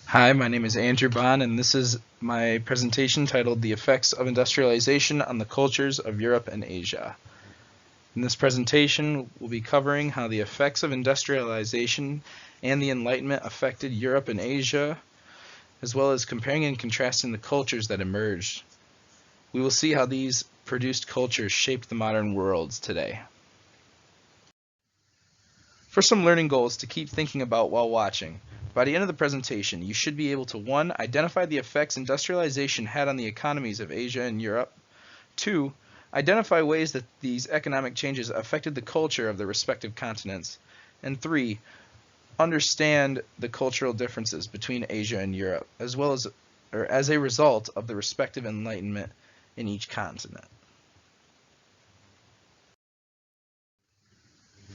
Hi, my name is Andrew Bond, and this is my presentation titled The Effects of Industrialization on the Cultures of Europe and Asia. In this presentation, we'll be covering how the effects of industrialization and the Enlightenment affected Europe and Asia, as well as comparing and contrasting the cultures that emerged. We will see how these produced cultures shaped the modern world today. For some learning goals to keep thinking about while watching, by the end of the presentation, you should be able to 1. Identify the effects industrialization had on the economies of Asia and Europe. 2. Identify ways that these economic changes affected the culture of the respective continents. And 3. Understand the cultural differences between Asia and Europe, as a result of the respective enlightenment in each continent.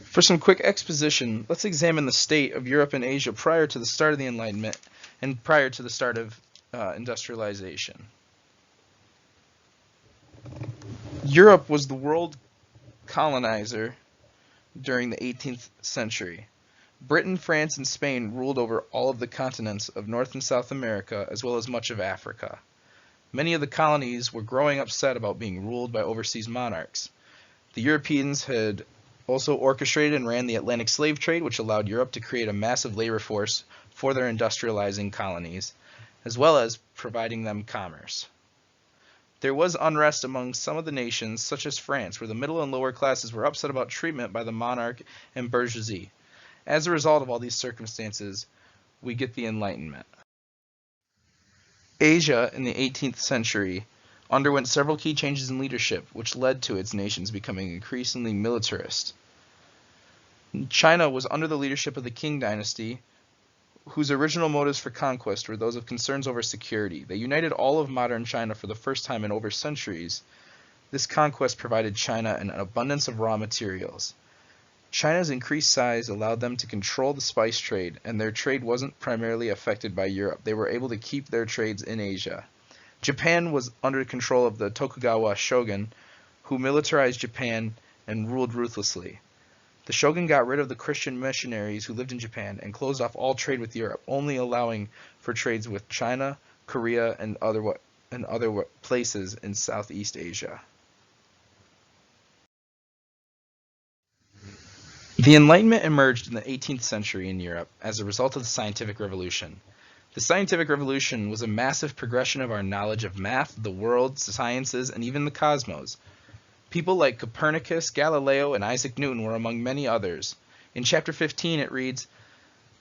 For some quick exposition, let's examine the state of Europe and Asia prior to the start of the Enlightenment and prior to the start of industrialization. Europe was the world colonizer during the 18th century. Britain, France, and Spain ruled over all of the continents of North and South America, as well as much of Africa. Many of the colonies were growing upset about being ruled by overseas monarchs. The Europeans had also orchestrated and ran the Atlantic slave trade, which allowed Europe to create a massive labor force for their industrializing colonies, as well as providing them commerce. There was unrest among some of the nations, such as France, where the middle and lower classes were upset about treatment by the monarch and bourgeoisie. As a result of all these circumstances, we get the Enlightenment. Asia in the 18th century underwent several key changes in leadership, which led to its nations becoming increasingly militarist. China was under the leadership of the Qing dynasty, whose original motives for conquest were those of concerns over security. They united all of modern China for the first time in over centuries. This conquest provided China an abundance of raw materials. China's increased size allowed them to control the spice trade, and their trade wasn't primarily affected by Europe. They were able to keep their trades in Asia. Japan was under control of the Tokugawa shogun, who militarized Japan and ruled ruthlessly. The shogun got rid of the Christian missionaries who lived in Japan and closed off all trade with Europe, only allowing for trades with China, Korea, and other places in Southeast Asia. The Enlightenment emerged in the 18th century in Europe as a result of the scientific revolution. The scientific revolution was a massive progression of our knowledge of math, the world, sciences, and even the cosmos. People like Copernicus, Galileo, and Isaac Newton were among many others. In chapter 15 it reads,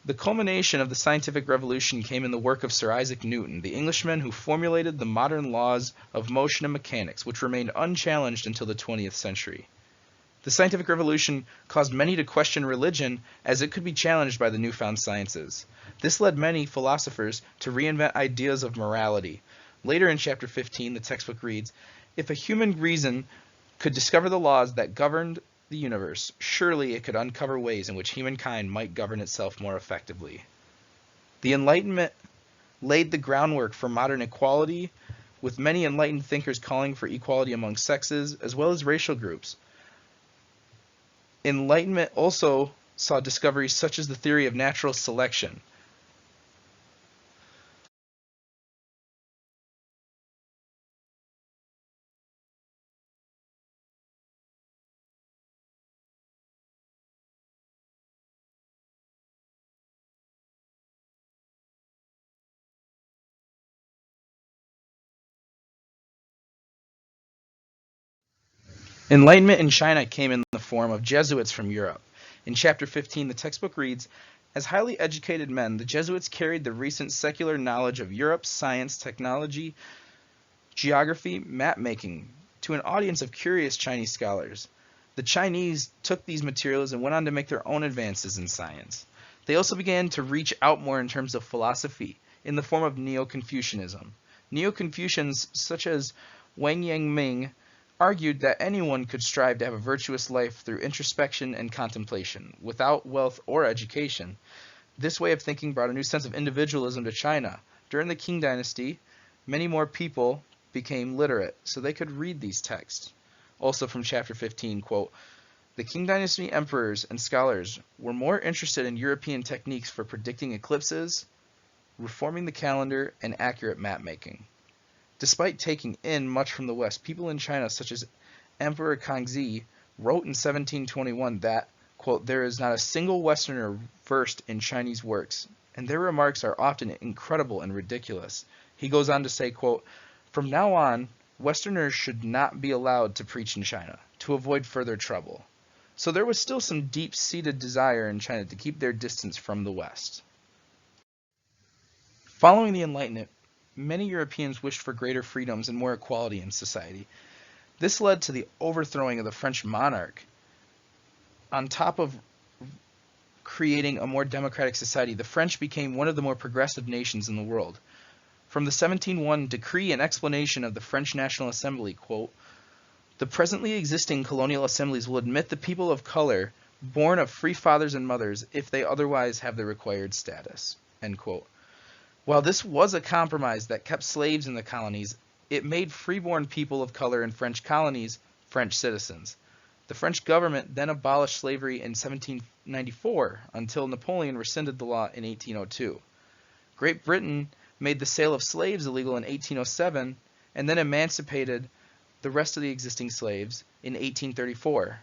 "The culmination of the scientific revolution came in the work of Sir Isaac Newton, the Englishman who formulated the modern laws of motion and mechanics, which remained unchallenged until the 20th century." The scientific revolution caused many to question religion, as it could be challenged by the newfound sciences. This led many philosophers to reinvent ideas of morality. Later in chapter 15, the textbook reads, "If a human reason could discover the laws that governed the universe, surely it could uncover ways in which humankind might govern itself more effectively." The Enlightenment laid the groundwork for modern equality, with many enlightened thinkers calling for equality among sexes, as well as racial groups. Enlightenment also saw discoveries such as the theory of natural selection. Enlightenment in China came in the form of Jesuits from Europe. In chapter 15, the textbook reads, "As highly educated men, the Jesuits carried the recent secular knowledge of Europe's science, technology, geography, map-making to an audience of curious Chinese scholars. The Chinese took these materials and went on to make their own advances in science. They also began to reach out more in terms of philosophy, in the form of Neo-Confucianism. Neo-Confucians such as Wang Yangming argued that anyone could strive to have a virtuous life through introspection and contemplation, without wealth or education. This way of thinking brought a new sense of individualism to China. During the Qing dynasty, many more people became literate, so they could read these texts." Also from chapter 15, quote, "The Qing dynasty emperors and scholars were more interested in European techniques for predicting eclipses, reforming the calendar, and accurate map making. Despite taking in much from the West, people in China, such as Emperor Kangxi, wrote in 1721 that, quote, there is not a single Westerner versed in Chinese works, and their remarks are often incredible and ridiculous. He goes on to say, quote, from now on, Westerners should not be allowed to preach in China, to avoid further trouble. So there was still some deep-seated desire in China to keep their distance from the West. Following the Enlightenment, many Europeans wished for greater freedoms and more equality in society. This led to the overthrowing of the French monarch. On top of creating a more democratic society, the French became one of the more progressive nations in the world. From the 1701 decree and explanation of the French National Assembly, quote, the presently existing colonial assemblies will admit the people of color born of free fathers and mothers if they otherwise have the required status, end quote. While this was a compromise that kept slaves in the colonies, it made freeborn people of color in French colonies French citizens. The French government then abolished slavery in 1794 until Napoleon rescinded the law in 1802. Great Britain made the sale of slaves illegal in 1807 and then emancipated the rest of the existing slaves in 1834.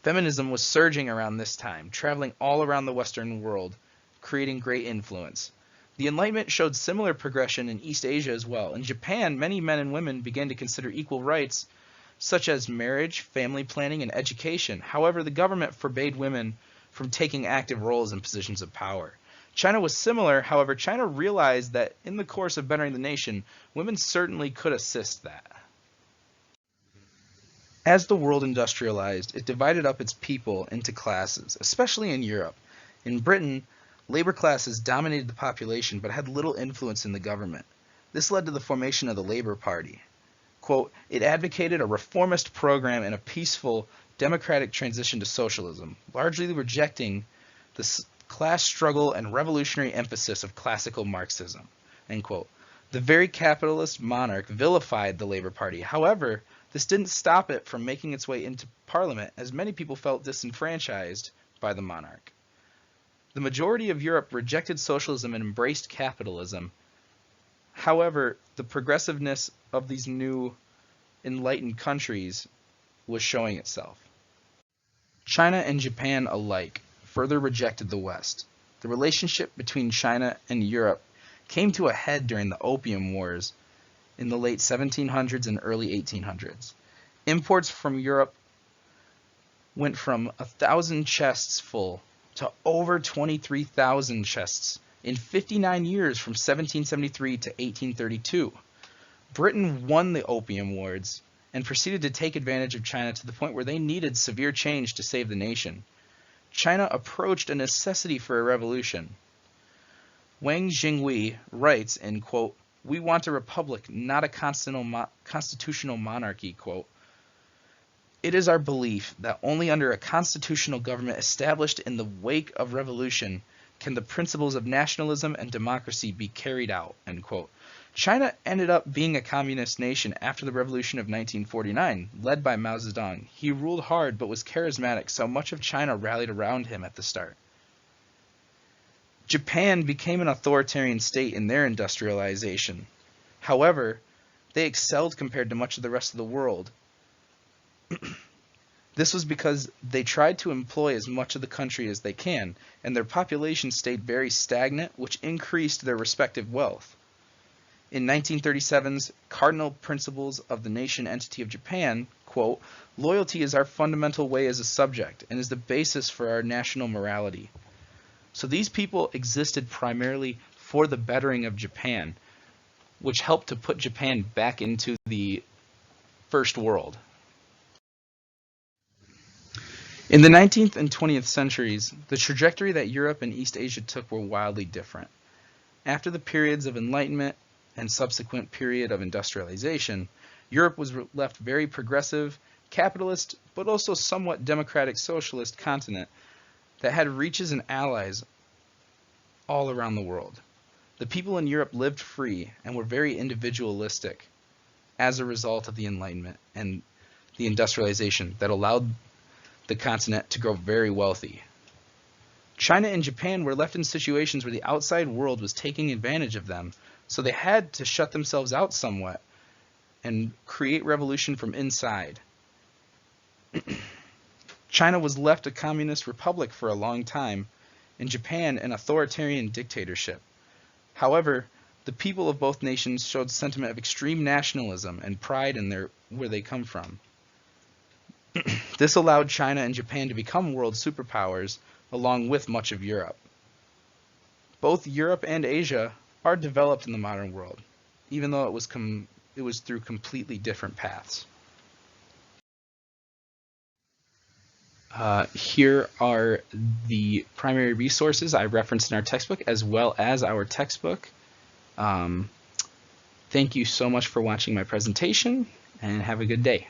Feminism was surging around this time, traveling all around the Western world, creating great influence. The Enlightenment showed similar progression in East Asia as well. In Japan, many men and women began to consider equal rights, such as marriage, family planning, and education. However, the government forbade women from taking active roles in positions of power. China was similar. However, China realized that in the course of bettering the nation, women certainly could assist that. As the world industrialized, it divided up its people into classes, especially in Europe. In Britain, labor classes dominated the population but had little influence in the government. This led to the formation of the Labour Party. Quote, it advocated a reformist program and a peaceful, democratic transition to socialism, largely rejecting the class struggle and revolutionary emphasis of classical Marxism, end quote. The very capitalist monarch vilified the Labour Party. However, this didn't stop it from making its way into Parliament, as many people felt disenfranchised by the monarch. The majority of Europe rejected socialism and embraced capitalism. However, the progressiveness of these new enlightened countries was showing itself. China and Japan alike further rejected the West. The relationship between China and Europe came to a head during the Opium Wars in the late 1700s and early 1800s. Imports from Europe went from 1,000 chests full to over 23,000 chests in 59 years from 1773 to 1832. Britain won the Opium Wars and proceeded to take advantage of China to the point where they needed severe change to save the nation. China approached a necessity for a revolution. Wang Jinghui writes in, quote, we want a republic, not a constitutional monarchy, quote. It is our belief that only under a constitutional government established in the wake of revolution can the principles of nationalism and democracy be carried out, end quote. China ended up being a communist nation after the revolution of 1949, led by Mao Zedong. He ruled hard but was charismatic, so much of China rallied around him at the start. Japan became an authoritarian state in their industrialization. However, they excelled compared to much of the rest of the world. This was because they tried to employ as much of the country as they can, and their population stayed very stagnant, which increased their respective wealth. In 1937's Cardinal Principles of the Nation Entity of Japan, quote, loyalty is our fundamental way as a subject and is the basis for our national morality. So these people existed primarily for the bettering of Japan, which helped to put Japan back into the first world. In the 19th and 20th centuries, the trajectory that Europe and East Asia took were wildly different. After the periods of Enlightenment and subsequent period of industrialization, Europe was left very progressive, capitalist, but also somewhat democratic socialist continent that had reaches and allies all around the world. The people in Europe lived free and were very individualistic as a result of the Enlightenment and the industrialization that allowed the continent to grow very wealthy. China and Japan were left in situations where the outside world was taking advantage of them, so they had to shut themselves out somewhat and create revolution from inside. China was left a communist republic for a long time, and Japan an authoritarian dictatorship. However, the people of both nations showed sentiment of extreme nationalism and pride in where they come from. This allowed China and Japan to become world superpowers, along with much of Europe. Both Europe and Asia are developed in the modern world, even though it was through completely different paths. Here are the primary resources I referenced in our textbook, as well as our textbook. Thank you so much for watching my presentation, and have a good day.